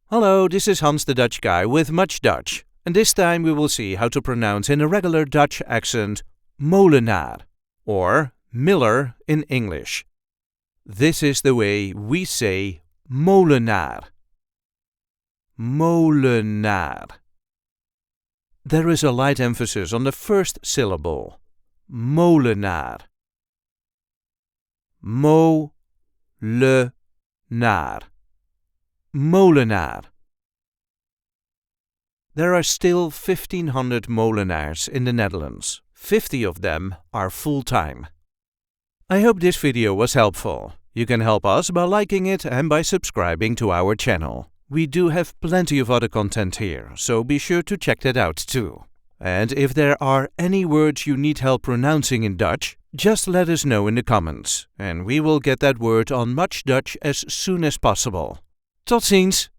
Hello, this is Hans the Dutch guy with MuchDutch, and this time we will see how to pronounce in a regular Dutch accent Molenaar, or miller in English. This is the way we say Molenaar. Molenaar. There is a light emphasis on the first syllable. Molenaar. Mo-le-naar. Molenaar. There are still 1,500 molenaars in the Netherlands. 50 of them are full-time. I hope this video was helpful. You can help us by liking it and by subscribing to our channel. We do have plenty of other content here, so be sure to check that out too. And if there are any words you need help pronouncing in Dutch, just let us know in the comments, and we will get that word on MuchDutch as soon as possible. Tot ziens!